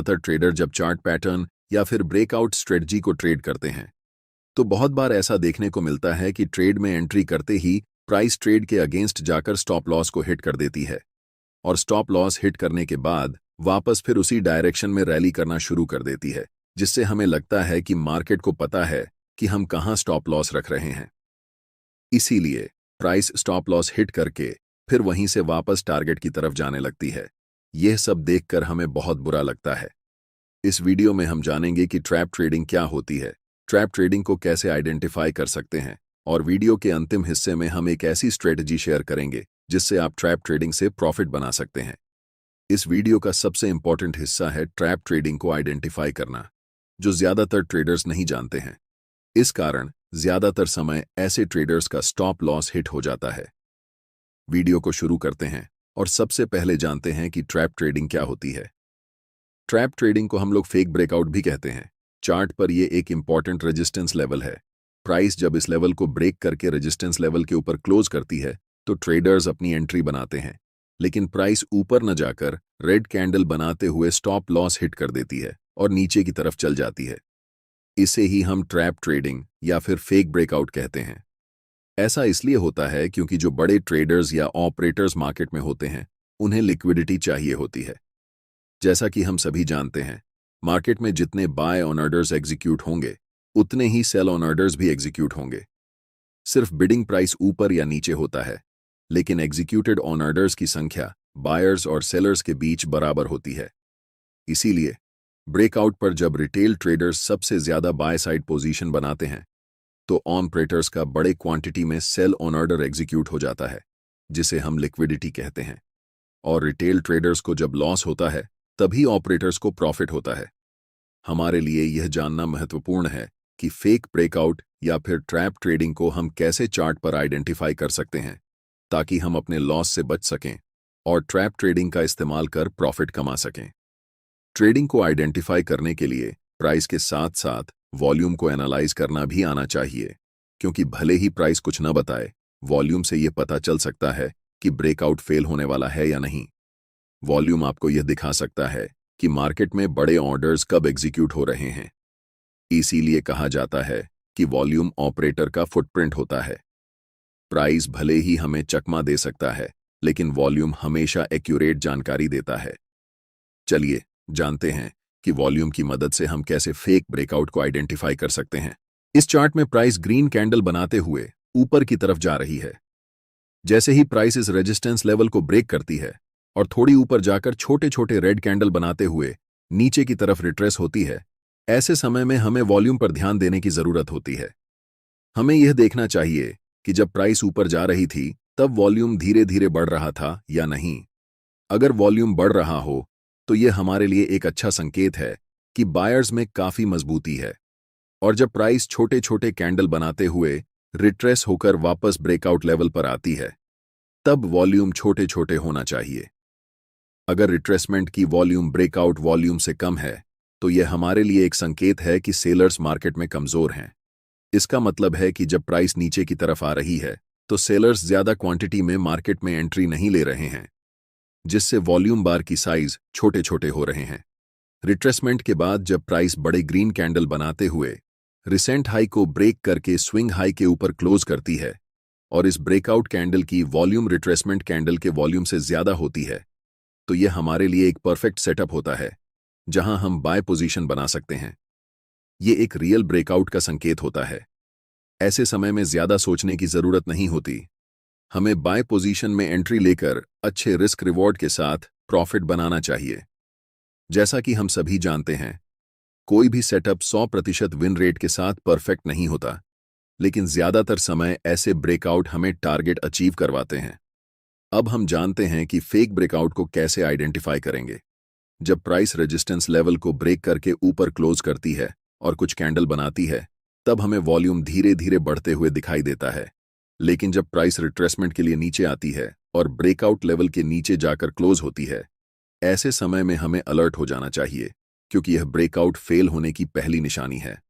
ज़्यादातर ट्रेडर जब chart pattern या फिर ब्रेकआउट स्ट्रेटजी को ट्रेड करते हैं तो बहुत बार ऐसा देखने को मिलता है कि ट्रेड में एंट्री करते ही प्राइस ट्रेड के अगेंस्ट जाकर स्टॉप लॉस को हिट कर देती है और स्टॉप लॉस हिट करने के बाद वापस फिर उसी डायरेक्शन में रैली करना शुरू कर देती है, जिससे हमें लगता है कि मार्केट को पता है कि हम कहां स्टॉप लॉस रख रहे हैं। इसीलिए प्राइस स्टॉप लॉस हिट करके फिर वहीं से वापस टारगेट की तरफ जाने लगती है। यह सब देखकर हमें बहुत बुरा लगता है। इस वीडियो में हम जानेंगे कि ट्रैप ट्रेडिंग क्या होती है, ट्रैप ट्रेडिंग को कैसे आइडेंटिफाई कर सकते हैं और वीडियो के अंतिम हिस्से में हम एक ऐसी स्ट्रेटजी शेयर करेंगे जिससे आप ट्रैप ट्रेडिंग से प्रॉफिट बना सकते हैं। इस वीडियो का सबसे इंपॉर्टेंट हिस्सा है ट्रैप ट्रेडिंग को आइडेंटिफाई करना, जो ज्यादातर ट्रेडर्स नहीं जानते हैं। इस कारण ज्यादातर समय ऐसे ट्रेडर्स का स्टॉप लॉस हिट हो जाता है। वीडियो को शुरू करते हैं और सबसे पहले जानते हैं कि ट्रैप ट्रेडिंग क्या होती है। ट्रैप ट्रेडिंग को हम लोग फेक ब्रेकआउट भी कहते हैं। चार्ट पर यह एक इंपॉर्टेंट रेजिस्टेंस लेवल है। प्राइस जब इस लेवल को ब्रेक करके रेजिस्टेंस लेवल के ऊपर क्लोज करती है तो ट्रेडर्स अपनी एंट्री बनाते हैं, लेकिन प्राइस ऊपर न जाकर रेड कैंडल बनाते हुए स्टॉप लॉस हिट कर देती है और नीचे की तरफ चल जाती है। इसे ही हम ट्रैप ट्रेडिंग या फिर फेक ब्रेकआउट कहते हैं। ऐसा इसलिए होता है क्योंकि जो बड़े ट्रेडर्स या ऑपरेटर्स मार्केट में होते हैं उन्हें लिक्विडिटी चाहिए होती है। जैसा कि हम सभी जानते हैं, मार्केट में जितने बाय ऑन ऑर्डर्स एग्जीक्यूट होंगे उतने ही सेल ऑन ऑर्डर्स भी एग्जीक्यूट होंगे। सिर्फ बिडिंग प्राइस ऊपर या नीचे होता है, लेकिन एग्जीक्यूटेड ऑन ऑर्डर्स की संख्या बायर्स और सेलर्स के बीच बराबर होती है। इसीलिए ब्रेकआउट पर जब रिटेल ट्रेडर्स सबसे ज्यादा बाय साइड पोजीशन बनाते हैं तो ऑपरेटर्स का बड़े क्वांटिटी में सेल ऑन ऑर्डर एग्जीक्यूट हो जाता है, जिसे हम लिक्विडिटी कहते हैं। और रिटेल ट्रेडर्स को जब लॉस होता है तभी ऑपरेटर्स को प्रॉफिट होता है। हमारे लिए यह जानना महत्वपूर्ण है कि फेक ब्रेकआउट या फिर ट्रैप ट्रेडिंग को हम कैसे चार्ट पर आइडेंटिफाई कर सकते हैं ताकि हम अपने लॉस से बच सकें और ट्रैप ट्रेडिंग का इस्तेमाल कर प्रॉफिट कमा सकें। ट्रेडिंग को आइडेंटिफाई करने के लिए प्राइस के साथ साथ वॉल्यूम को एनालाइज करना भी आना चाहिए, क्योंकि भले ही प्राइस कुछ न बताए, वॉल्यूम से यह पता चल सकता है कि ब्रेकआउट फेल होने वाला है या नहीं। वॉल्यूम आपको यह दिखा सकता है कि मार्केट में बड़े ऑर्डर्स कब एग्जीक्यूट हो रहे हैं। इसीलिए कहा जाता है कि वॉल्यूम ऑपरेटर का फुटप्रिंट होता है। प्राइस भले ही हमें चकमा दे सकता है, लेकिन वॉल्यूम हमेशा एक्यूरेट जानकारी देता है। चलिए जानते हैं कि वॉल्यूम की मदद से हम कैसे फेक ब्रेकआउट को आइडेंटिफाई कर सकते हैं। इस चार्ट में प्राइस ग्रीन कैंडल बनाते हुए ऊपर की तरफ जा रही है। जैसे ही प्राइस इस रेजिस्टेंस लेवल को ब्रेक करती है और थोड़ी ऊपर जाकर छोटे छोटे रेड कैंडल बनाते हुए नीचे की तरफ रिट्रेस होती है, ऐसे समय में हमें वॉल्यूम पर ध्यान देने की जरूरत होती है। हमें यह देखना चाहिए कि जब प्राइस ऊपर जा रही थी तब वॉल्यूम धीरे धीरे बढ़ रहा था या नहीं। अगर वॉल्यूम बढ़ रहा हो तो यह हमारे लिए एक अच्छा संकेत है कि बायर्स में काफी मजबूती है। और जब प्राइस छोटे छोटे कैंडल बनाते हुए रिट्रेस होकर वापस ब्रेकआउट लेवल पर आती है तब वॉल्यूम छोटे छोटे होना चाहिए। अगर रिट्रेसमेंट की वॉल्यूम ब्रेकआउट वॉल्यूम से कम है तो यह हमारे लिए एक संकेत है कि सेलर्स मार्केट में कमजोर हैं। इसका मतलब है कि जब प्राइस नीचे की तरफ आ रही है तो सेलर्स ज्यादा क्वांटिटी में मार्केट में एंट्री नहीं ले रहे हैं, जिससे वॉल्यूम बार की साइज छोटे छोटे हो रहे हैं। रिट्रेसमेंट के बाद जब प्राइस बड़े ग्रीन कैंडल बनाते हुए रिसेंट हाई को ब्रेक करके स्विंग हाई के ऊपर क्लोज करती है और इस ब्रेकआउट कैंडल की वॉल्यूम रिट्रेसमेंट कैंडल के वॉल्यूम से ज्यादा होती है, तो यह हमारे लिए एक परफेक्ट सेटअप होता है जहां हम बाय पोजीशन बना सकते हैं। यह एक रियल ब्रेकआउट का संकेत होता है। ऐसे समय में ज्यादा सोचने की जरूरत नहीं होती। हमें बाय पोजीशन में एंट्री लेकर अच्छे रिस्क रिवॉर्ड के साथ प्रॉफिट बनाना चाहिए। जैसा कि हम सभी जानते हैं, कोई भी सेटअप 100% विन रेट के साथ परफेक्ट नहीं होता, लेकिन ज्यादातर समय ऐसे ब्रेकआउट हमें टारगेट अचीव करवाते हैं। अब हम जानते हैं कि फेक ब्रेकआउट को कैसे आइडेंटिफाई करेंगे। जब प्राइस रेजिस्टेंस लेवल को ब्रेक करके ऊपर क्लोज करती है और कुछ कैंडल बनाती है तब हमें वॉल्यूम धीरे धीरे बढ़ते हुए दिखाई देता है, लेकिन जब प्राइस रिट्रेसमेंट के लिए नीचे आती है और ब्रेकआउट लेवल के नीचे जाकर क्लोज होती है, ऐसे समय में हमें अलर्ट हो जाना चाहिए, क्योंकि यह ब्रेकआउट फेल होने की पहली निशानी है।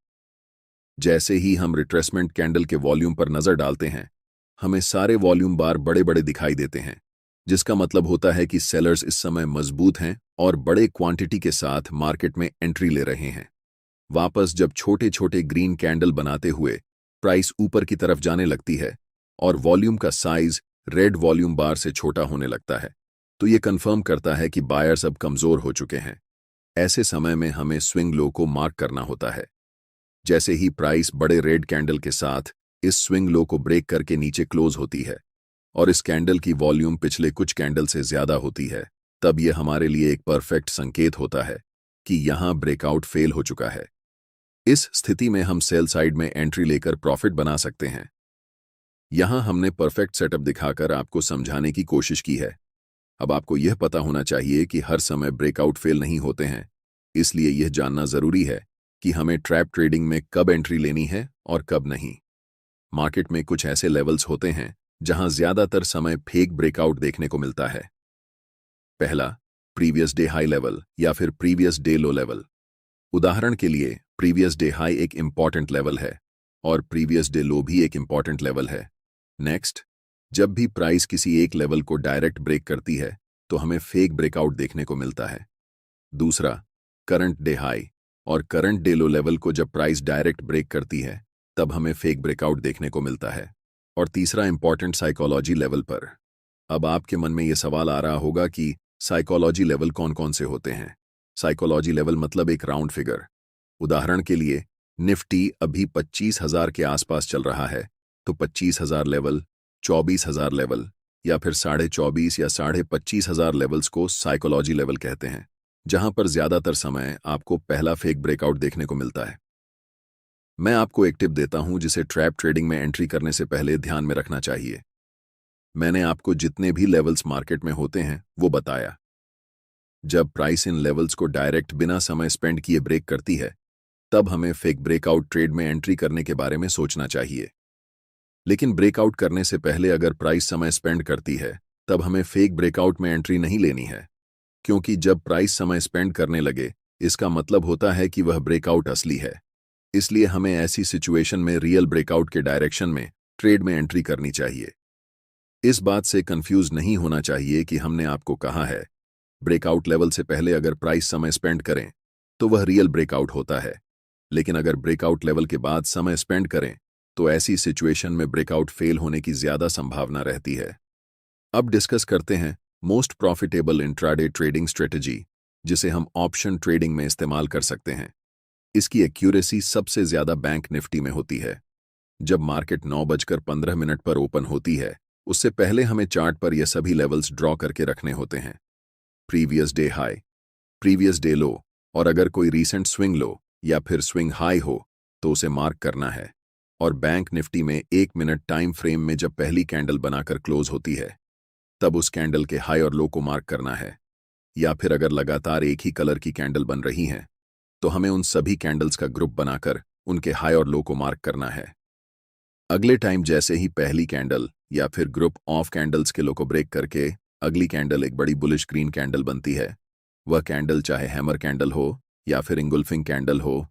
जैसे ही हम रिट्रेसमेंट कैंडल के वॉल्यूम पर नजर डालते हैं, हमें सारे वॉल्यूम बार बड़े बड़े दिखाई देते हैं, जिसका मतलब होता है कि सेलर्स इस समय मजबूत हैं और बड़े क्वांटिटी के साथ मार्केट में एंट्री ले रहे हैं। वापस जब छोटे छोटे ग्रीन कैंडल बनाते हुए प्राइस ऊपर की तरफ जाने लगती है और वॉल्यूम का साइज रेड वॉल्यूम बार से छोटा होने लगता है, तो ये कंफर्म करता है कि बायर्स अब कमजोर हो चुके हैं। ऐसे समय में हमें स्विंग लो को मार्क करना होता है। जैसे ही प्राइस बड़े रेड कैंडल के साथ इस स्विंग लो को ब्रेक करके नीचे क्लोज होती है और इस कैंडल की वॉल्यूम पिछले कुछ कैंडल से ज्यादा होती है, तब यह हमारे लिए एक परफेक्ट संकेत होता है कि यहां ब्रेकआउट फेल हो चुका है। इस स्थिति में हम सेल साइड में एंट्री लेकर प्रॉफिट बना सकते हैं। यहां हमने परफेक्ट सेटअप दिखाकर आपको समझाने की कोशिश की है। अब आपको यह पता होना चाहिए कि हर समय ब्रेकआउट फेल नहीं होते हैं, इसलिए यह जानना जरूरी है कि हमें ट्रैप ट्रेडिंग में कब एंट्री लेनी है और कब नहीं। मार्केट में कुछ ऐसे लेवल्स होते हैं जहां ज्यादातर समय फेक ब्रेकआउट देखने को मिलता है। पहला, प्रीवियस डे हाई लेवल या फिर प्रीवियस डे लो लेवल। उदाहरण के लिए प्रीवियस डे हाई एक इंपॉर्टेंट लेवल है और प्रीवियस डे लो भी एक इंपॉर्टेंट लेवल है। नेक्स्ट, जब भी प्राइस किसी एक लेवल को डायरेक्ट ब्रेक करती है तो हमें फेक ब्रेकआउट देखने को मिलता है। दूसरा, करंट डे हाई और करंट डे लो लेवल को जब प्राइस डायरेक्ट ब्रेक करती है तब हमें फेक ब्रेकआउट देखने को मिलता है। और तीसरा, इंपॉर्टेंट साइकोलॉजी लेवल पर। अब आपके मन में यह सवाल आ रहा होगा कि साइकोलॉजी लेवल कौन कौन से होते हैं। साइकोलॉजी लेवल मतलब एक राउंड फिगर। उदाहरण के लिए निफ्टी अभी 25,000 के आसपास चल रहा है, तो 25,000 लेवल, 24,000 लेवल या फिर 24,500 या 25,500 लेवल्स को साइकोलॉजी लेवल कहते हैं, जहां पर ज्यादातर समय आपको पहला फेक ब्रेकआउट देखने को मिलता है। मैं आपको एक टिप देता हूं जिसे ट्रैप ट्रेडिंग में एंट्री करने से पहले ध्यान में रखना चाहिए। मैंने आपको जितने भी लेवल्स मार्केट में होते हैं वो बताया। जब प्राइस इन लेवल्स को डायरेक्ट बिना समय स्पेंड किए ब्रेक करती है तब हमें फेक ब्रेकआउट ट्रेड में एंट्री करने के बारे में सोचना चाहिए। लेकिन ब्रेकआउट करने से पहले अगर प्राइस समय स्पेंड करती है तब हमें फेक ब्रेकआउट में एंट्री नहीं लेनी है, क्योंकि जब प्राइस समय स्पेंड करने लगे इसका मतलब होता है कि वह ब्रेकआउट असली है। इसलिए हमें ऐसी सिचुएशन में रियल ब्रेकआउट के डायरेक्शन में ट्रेड में एंट्री करनी चाहिए। इस बात से कंफ्यूज नहीं होना चाहिए कि हमने आपको कहा है ब्रेकआउट लेवल से पहले अगर प्राइस समय स्पेंड करें तो वह रियल ब्रेकआउट होता है, लेकिन अगर ब्रेकआउट लेवल के बाद समय स्पेंड करें तो ऐसी सिचुएशन में ब्रेकआउट फेल होने की ज्यादा संभावना रहती है। अब डिस्कस करते हैं most profitable intraday trading strategy, जिसे हम ऑप्शन ट्रेडिंग में इस्तेमाल कर सकते हैं। इसकी एक्यूरेसी सबसे ज्यादा बैंक निफ्टी में होती है। जब मार्केट 9:15 पर ओपन होती है उससे पहले हमें चार्ट पर यह सभी लेवल्स ड्रॉ करके रखने होते हैं। Previous day high, previous day लो और अगर कोई रीसेंट स्विंग लो या फिर स्विंग हाई हो तो उसे मार्क करना है। और बैंक निफ्टी में 1 मिनट टाइम फ्रेम में जब पहली कैंडल बनाकर क्लोज होती है तब उस कैंडल के हाई और लो को मार्क करना है। या फिर अगर लगातार एक ही कलर की कैंडल बन रही हैं तो हमें उन सभी कैंडल्स का ग्रुप बनाकर उनके हाई और लो को मार्क करना है। अगले टाइम जैसे ही पहली कैंडल या फिर ग्रुप ऑफ कैंडल्स के लो को ब्रेक करके अगली कैंडल एक बड़ी बुलिश ग्रीन कैंडल बनती है, वह कैंडल चाहे हैमर कैंडल हो या फिर इंगुल्फिंग कैंडल हो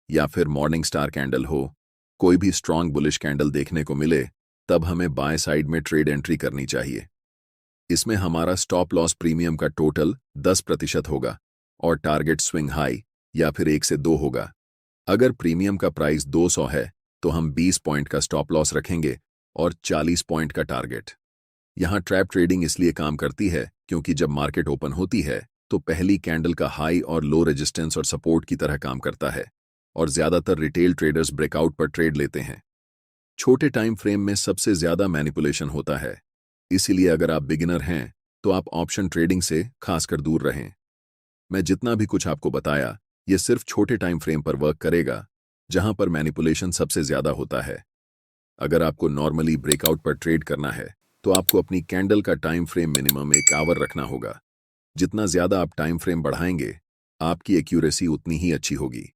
या फिर मॉर्निंग स्टार कैंडल हो, कोई भी स्ट्रॉन्ग बुलिश कैंडल देखने को मिले तब हमें बाएं साइड में ट्रेड एंट्री करनी चाहिए। इसमें हमारा स्टॉप लॉस प्रीमियम का टोटल 10% होगा और टारगेट स्विंग हाई या फिर 1 से 2 होगा। अगर प्रीमियम का प्राइस 200 है तो हम 20 पॉइंट का स्टॉप लॉस रखेंगे और 40 पॉइंट का टारगेट। यहां ट्रैप ट्रेडिंग इसलिए काम करती है क्योंकि जब मार्केट ओपन होती है तो पहली कैंडल का हाई और लो रेजिस्टेंस और सपोर्ट की तरह काम करता है और ज्यादातर रिटेल ट्रेडर्स ब्रेकआउट पर ट्रेड लेते हैं। छोटे टाइम फ्रेम में सबसे ज्यादा मैनिपुलेशन होता है, इसीलिए अगर आप बिगिनर हैं तो आप ऑप्शन ट्रेडिंग से खासकर दूर रहें। मैं जितना भी कुछ आपको बताया यह सिर्फ छोटे टाइम फ्रेम पर वर्क करेगा जहां पर मैनिपुलेशन सबसे ज्यादा होता है। अगर आपको नॉर्मली ब्रेकआउट पर ट्रेड करना है तो आपको अपनी कैंडल का टाइम फ्रेम मिनिमम 1 आवर रखना होगा। जितना ज्यादा आप टाइम फ्रेम बढ़ाएंगे आपकी एक्यूरेसी उतनी ही अच्छी होगी।